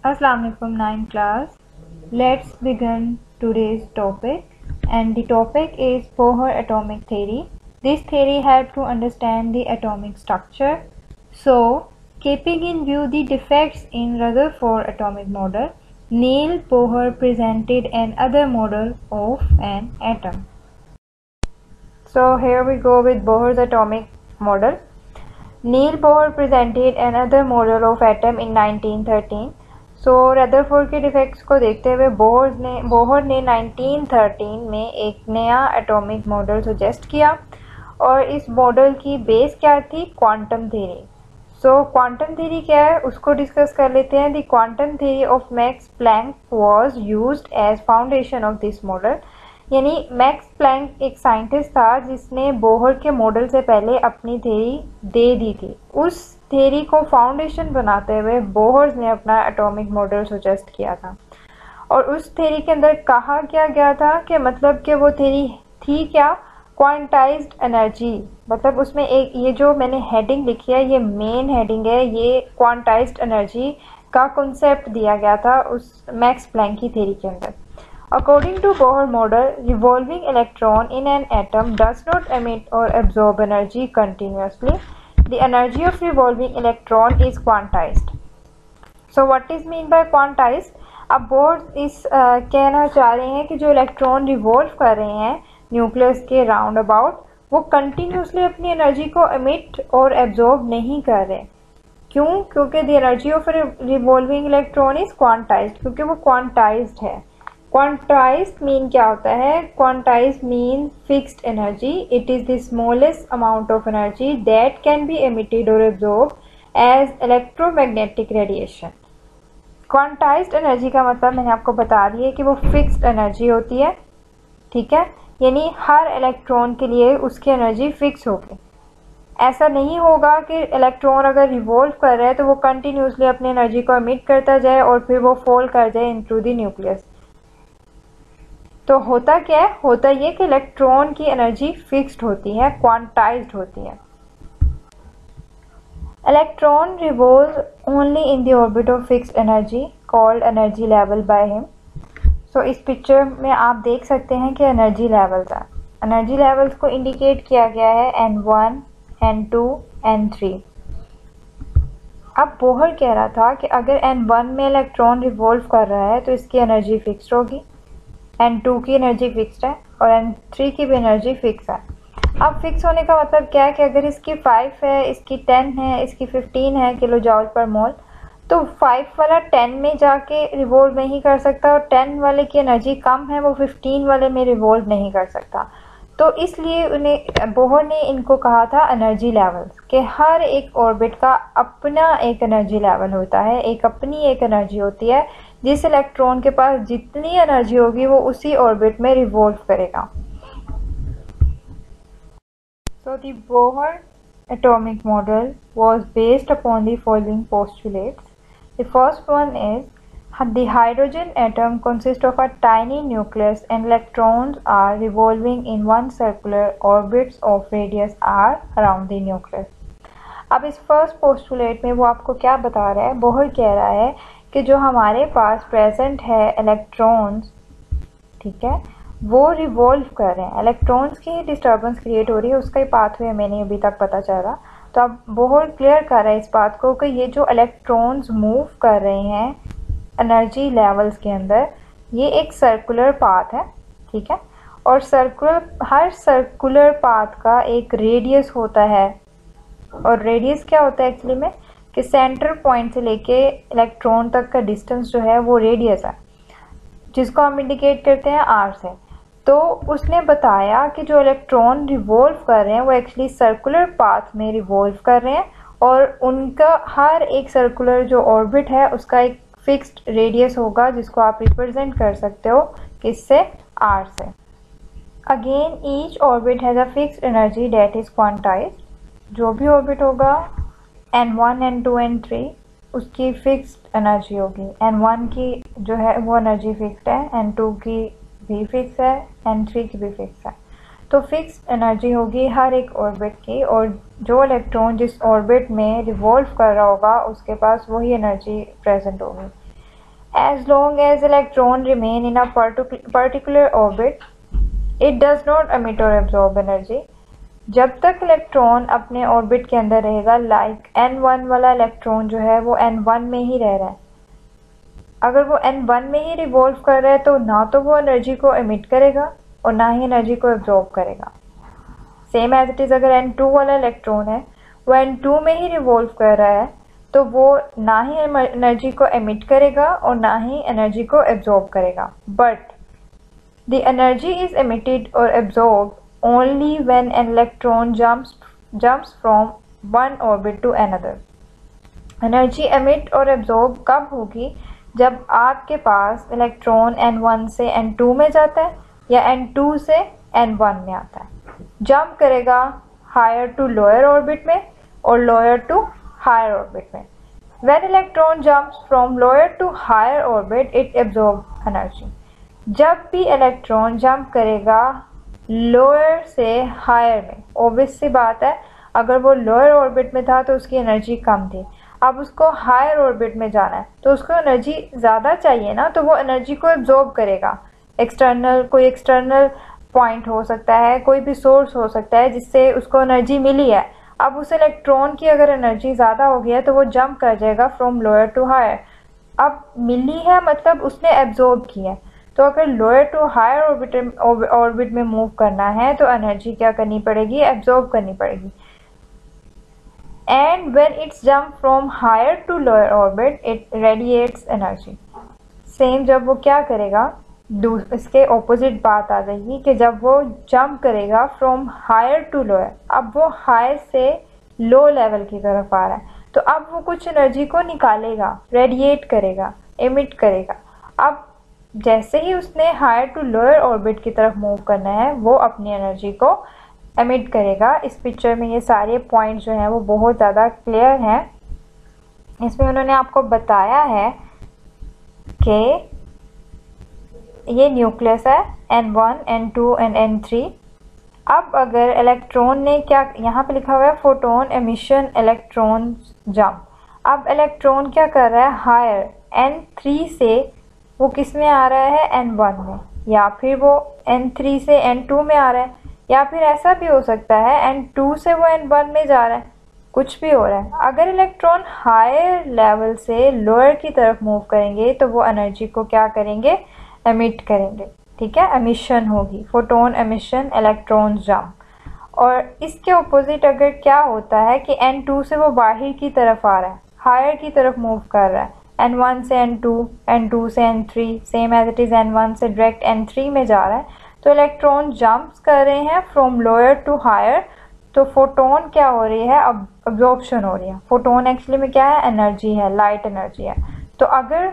Assalamu alaikum 9th class. Let's begin today's topic and the topic is Bohr atomic theory. This theory helps to understand the atomic structure. So, keeping in view the defects in Rutherford atomic model, Neil Bohr presented another model of an atom. So here we go with Bohr's atomic model. Neil Bohr presented another model of atom in 1913. So Rutherford के defects को देखते हुए Bohr ने 1913 में एक नया atomic model suggest किया और इस मॉडल की बेस क्या थी? Quantum theory. So quantum theory क्या है उसको डिस्कस कर लेते हैं. The quantum theory of Max Planck was used as foundation of this model. यानी मैक्स प्लैंक एक साइंटिस्ट था जिसने बोहर के मॉडल से पहले अपनी थ्योरी दे दी थी. उस थ्योरी को फाउंडेशन बनाते हुए बोहर ने अपना एटॉमिक मॉडल सजेस्ट किया था और उस थ्योरी के अंदर कहा क्या गया था कि मतलब कि वो थ्योरी थी क्या? Quantized energy. मतलब उसमें एक ये जो मैंने हेडिंग लिखी है ये मेन हेडिंग है. ये क्वांटाइज्ड एनर्जी का कॉन्सेप्ट दिया गया था उस मैक्स प्लैंक की थ्योरी के अंदर. According to Bohr model, revolving electron in an atom does not emit or absorb energy continuously. The energy of revolving electron is quantized. So what is mean by quantized? अब बोhr इस कहना चाह रहे हैं कि जो इलेक्ट्रॉन रिवॉल्व कर रहे हैं न्यूक्लियस के राउंड अबाउट वो कंटिन्यूसली अपनी एनर्जी को एमिट और एब्जॉर्ब नहीं कर रहे. क्यों? क्योंकि the energy of revolving electron is quantized. क्योंकि वो क्वांटाइज्ड है. क्वांटाइज्ड मीन क्या होता है? Quantized mean fixed energy. It is the smallest amount of energy that can be emitted और absorb as electromagnetic radiation. Quantized energy का मतलब मैंने आपको बता दिया है कि वो फिक्स्ड एनर्जी होती है. ठीक है, यानी हर इलेक्ट्रॉन के लिए उसकी एनर्जी फिक्स होगी. ऐसा नहीं होगा कि इलेक्ट्रॉन अगर रिवॉल्व कर रहा है तो वो कंटिन्यूसली अपनी एनर्जी को एमिट करता जाए और फिर वो फॉल कर जाए इनटू द न्यूक्लियस. तो होता क्या है? होता ये कि इलेक्ट्रॉन की एनर्जी फिक्स्ड होती है, क्वांटाइज्ड होती है. Electron revolve only in the orbit of fixed energy called energy level by him. So इस पिक्चर में आप देख सकते हैं कि एनर्जी लेवल्स हैं. एनर्जी लेवल्स को इंडिकेट किया गया है N1, N2, N3. अब बोहर कह रहा था कि अगर N1 में इलेक्ट्रॉन रिवॉल्व कर रहा है तो इसकी एनर्जी फिक्स्ड होगी, N2 की एनर्जी फिक्स्ड है और N3 की भी एनर्जी फिक्स है. अब फिक्स होने का मतलब क्या है कि अगर इसकी 5 है, इसकी 10 है, इसकी 15 है किलो जॉल पर मोल, तो 5 वाला 10 में जाके रिवॉल्व नहीं कर सकता और 10 वाले की एनर्जी कम है वो 15 वाले में रिवॉल्व नहीं कर सकता. तो इसलिए उन्हें बोहर ने इनको कहा था एनर्जी लेवल्स कि हर एक ऑर्बिट का अपना एक एनर्जी लेवल होता है, एक अपनी एक एनर्जी होती है. जिस इलेक्ट्रॉन के पास जितनी एनर्जी होगी वो उसी ऑर्बिट में रिवॉल्व करेगा. So the Bohr atomic model was based upon the following postulates. The first one is the hydrogen atom consists of a tiny nucleus and electrons are revolving in one circular orbits of radius r around the nucleus. अब इस first postulate में वो आपको क्या बता रहा है? Bohr कह रहा है कि जो हमारे पास प्रेजेंट है इलेक्ट्रॉन्स, ठीक है, वो रिवॉल्व कर रहे हैं. इलेक्ट्रॉन्स की डिस्टर्बेंस क्रिएट हो रही है, उसका ही पाथवे हमें नहीं अभी तक पता चल रहा. तो अब बोहर क्लियर कर रहा है इस बात को कि ये जो इलेक्ट्रॉन्स मूव कर रहे हैं एनर्जी लेवल्स के अंदर ये एक सर्कुलर पाथ है. ठीक है, और हर सर्कुलर पाथ का एक रेडियस होता है. और रेडियस क्या होता है एक्चुअली में कि सेंटर पॉइंट से लेके इलेक्ट्रॉन तक का डिस्टेंस जो है वो रेडियस है जिसको हम इंडिकेट करते हैं r से. तो उसने बताया कि जो इलेक्ट्रॉन रिवॉल्व कर रहे हैं वो एक्चुअली सर्कुलर पाथ में रिवॉल्व कर रहे हैं और उनका हर एक सर्कुलर जो ऑर्बिट है उसका एक फिक्स्ड रेडियस होगा जिसको आप रिप्रेजेंट कर सकते हो किससे? r से. Again each orbit has a fixed energy that is quantized. जो भी ऑर्बिट होगा N1, N2, N3 उसकी फिक्स्ड एनर्जी होगी. N1 की जो है वो एनर्जी फिक्स्ड है, N2 की भी फिक्स है, N3 की भी फिक्स है. तो फिक्स्ड एनर्जी होगी हर एक ऑर्बिट की और जो इलेक्ट्रॉन जिस ऑर्बिट में रिवॉल्व कर रहा होगा उसके पास वही एनर्जी प्रेजेंट होगी. As long as electron remain in a particular orbit, it does not emit or absorb energy. जब तक इलेक्ट्रॉन अपने ऑर्बिट के अंदर रहेगा, लाइक n1 वाला इलेक्ट्रॉन जो है वो n1 में ही रह रहा है, अगर वो n1 में ही रिवॉल्व कर रहा है तो ना तो वो एनर्जी को एमिट करेगा और ना ही एनर्जी को एब्जॉर्ब करेगा। सेम एज इट इज़ अगर n2 वाला इलेक्ट्रॉन है वो n2 में ही रिवॉल्व कर रहा है तो वो ना ही एनर्जी को एमिट करेगा और ना ही एनर्जी को एब्जॉर्ब करेगा। But the energy is emitted और absorb only when an electron jumps from one orbit to another. Energy emit और एब्जॉर्ब कब होगी? जब आपके पास इलेक्ट्रॉन n1 से n2 में जाता है या n2 से n1 में आता है। जंप करेगा हायर टू लोअर ऑर्बिट में और लोअर टू हायर ऑर्बिट में। When electron jumps from lower to higher orbit, it absorbs energy. जब भी इलेक्ट्रॉन जंप करेगा लोअर से हायर में, ऑब्वियस सी बात है अगर वो लोअर ऑर्बिट में था तो उसकी एनर्जी कम थी, अब उसको हायर ऑर्बिट में जाना है तो उसको एनर्जी ज़्यादा चाहिए ना, तो वो एनर्जी को एब्जॉर्ब करेगा। कोई एक्सटर्नल पॉइंट हो सकता है, कोई भी सोर्स हो सकता है जिससे उसको एनर्जी मिली है। अब उस इलेक्ट्रॉन की अगर एनर्जी ज़्यादा हो गई है तो वो जंप कर जाएगा फ्रॉम लोअर टू हायर। अब मिली है मतलब उसने एब्जॉर्ब किया है, तो अगर लोअर टू हायर ऑर्बिट में मूव करना है तो एनर्जी क्या करनी पड़ेगी? एब्जॉर्ब करनी पड़ेगी। And when its jump from higher to lower orbit it radiates energy. Same जब वो क्या करेगा, इसके ऑपोजिट बात आ जाएगी कि जब वो जंप करेगा फ्रॉम हायर टू लोअर, अब वो हायर से लो लेवल की तरफ आ रहा है तो अब वो कुछ एनर्जी को निकालेगा, रेडिएट करेगा, एमिट करेगा। अब जैसे ही उसने हायर टू लोअर ऑर्बिट की तरफ मूव करना है वो अपनी एनर्जी को एमिट करेगा। इस पिक्चर में ये सारे पॉइंट जो हैं वो बहुत ज़्यादा क्लियर हैं। इसमें उन्होंने आपको बताया है कि ये न्यूक्लियस है n1, n2 एंड n3। अब अगर इलेक्ट्रॉन ने क्या, यहाँ पे लिखा हुआ है फोटोन एमिशन इलेक्ट्रॉन जंप। अब इलेक्ट्रॉन क्या कर रहा है? हायर n3 से वो किस में आ रहा है? n1 में, या फिर वो n3 से n2 में आ रहा है, या फिर ऐसा भी हो सकता है n2 से वो n1 में जा रहा है, कुछ भी हो रहा है। अगर इलेक्ट्रॉन हायर लेवल से लोअर की तरफ मूव करेंगे तो वो एनर्जी को क्या करेंगे? एमिट करेंगे। ठीक है, एमिशन होगी, फोटोन एमिशन इलेक्ट्रॉन जंप। और इसके ऑपोजिट अगर क्या होता है कि n2 से वो बाहर की तरफ आ रहा है, हायर की तरफ मूव कर रहा है, n1 से n2, n2 से n3, same as it is n1 से डायरेक्ट n3 में जा रहा है, तो इलेक्ट्रॉन जंप्स कर रहे हैं फ्रॉम लोअर टू हायर। तो फोटोन क्या हो रही है? अब अब्जॉर्प्शन हो रही है। फोटोन एक्चुअली में क्या है? एनर्जी है, लाइट एनर्जी है। तो अगर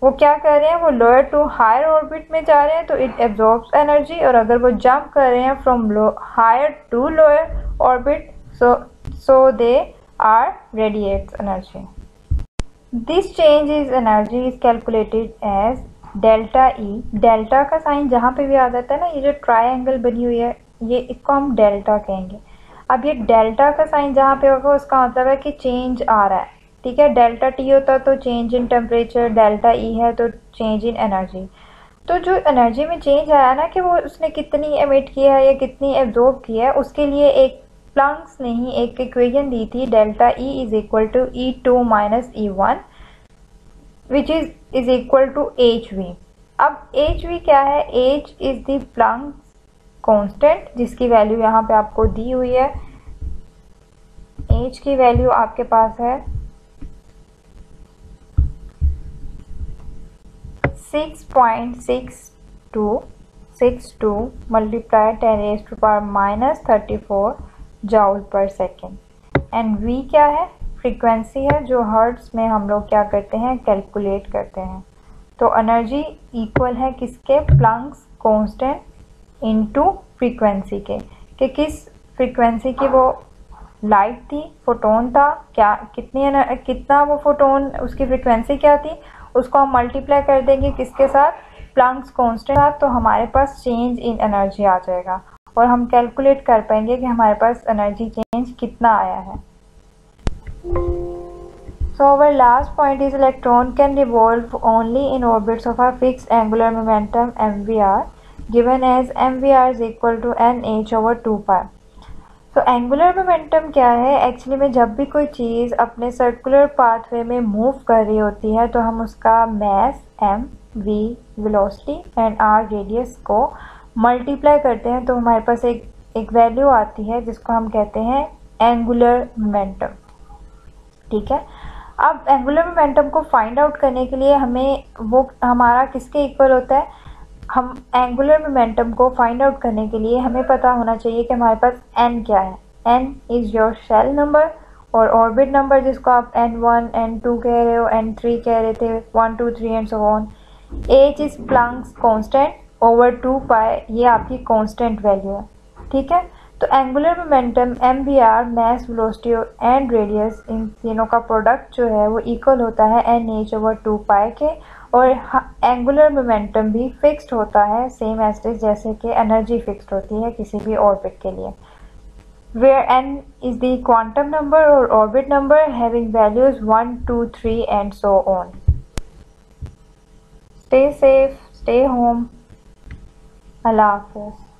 वो क्या कर रहे हैं? वो लोअर टू हायर ऑर्बिट में जा रहे हैं तो इट एब्जॉर्ब्स एनर्जी, और अगर वो जंप कर रहे हैं from higher to lower orbit so they are radiates energy. This change is energy is calculated as delta E. Delta का साइन जहाँ पे भी आ जाता है ना, ये जो ट्रायंगल बनी हुई है ये, इसको हम डेल्टा कहेंगे। अब ये डेल्टा का साइन जहाँ पे होगा उसका मतलब है कि चेंज आ रहा है। ठीक है, डेल्टा टी होता तो change in temperature, delta E है तो चेंज इन एनर्जी। तो जो एनर्जी में चेंज आया ना कि वो उसने कितनी एमिट किया है या कितनी एब्जॉर्ब किया है, उसके लिए एक प्लंक्स ने ही एक इक्वेशन दी थी, delta E is equal to E2 minus E1 which is equal to HV। अब HV क्या है? H is the Planck's constant जिसकी वैल्यू यहाँ पे आपको दी हुई है। H की वैल्यू आपके पास है 6.6262 मल्टीप्लाई 10⁻⁻34 जूल पर सेकेंड। एंड V क्या है? फ्रीक्वेंसी है जो हर्ट्ज में हम लोग क्या करते हैं? कैलकुलेट करते हैं। तो एनर्जी इक्वल है किसके? प्लंक्स कांस्टेंट इनटू फ्रीक्वेंसी के, कि किस फ्रीक्वेंसी की वो लाइट थी, फोटोन था, क्या कितना वो फोटोन, उसकी फ्रीक्वेंसी क्या थी, उसको हम मल्टीप्लाई कर देंगे किसके साथ? प्लंक्स कांस्टेंट साथ, तो हमारे पास चेंज इन एनर्जी आ जाएगा और हम कैलकुलेट कर पाएंगे कि हमारे पास एनर्जी चेंज कितना आया है। So our last point is electron can revolve only in orbits of a fixed angular momentum mvr, given as mvr is equal to nh over 2 pi. तो एंगुलर मोमेंटम क्या है? एक्चुअली में जब भी कोई चीज़ अपने सर्कुलर पाथवे में move कर रही होती है तो हम उसका mass m, v velocity and r radius को मल्टीप्लाई करते हैं तो हमारे पास एक वैल्यू आती है जिसको हम कहते हैं एंगुलर मोमेंटम। ठीक है, अब एंगुलर मोमेंटम को फाइंड आउट करने के लिए हमें वो हमारा किसके इक्वल होता है? हम एंगुलर मोमेंटम को फाइंड आउट करने के लिए हमें पता होना चाहिए कि हमारे पास n क्या है। n is your shell number और ऑर्बिट नंबर जिसको आप n1 n2 कह रहे हो, n3 कह रहे थे, 1 2 3 and so on. h is Planck's constant over 2 pi, ये आपकी कांस्टेंट वैल्यू है। ठीक है, तो angular momentum mvr, mass, velocity and radius, इन तीनों का प्रोडक्ट जो है वो इक्वल होता है nh ओवर 2 पाई के। और एंगुलर मोमेंटम भी फिक्स्ड होता है सेम एज इट इज जैसे कि एनर्जी फिक्स्ड होती है किसी भी ऑर्बिट के लिए, where n is the quantum number और orbit number having values 1 2 3 and so on. Stay safe, stay home, अल्लाह हाफिज़।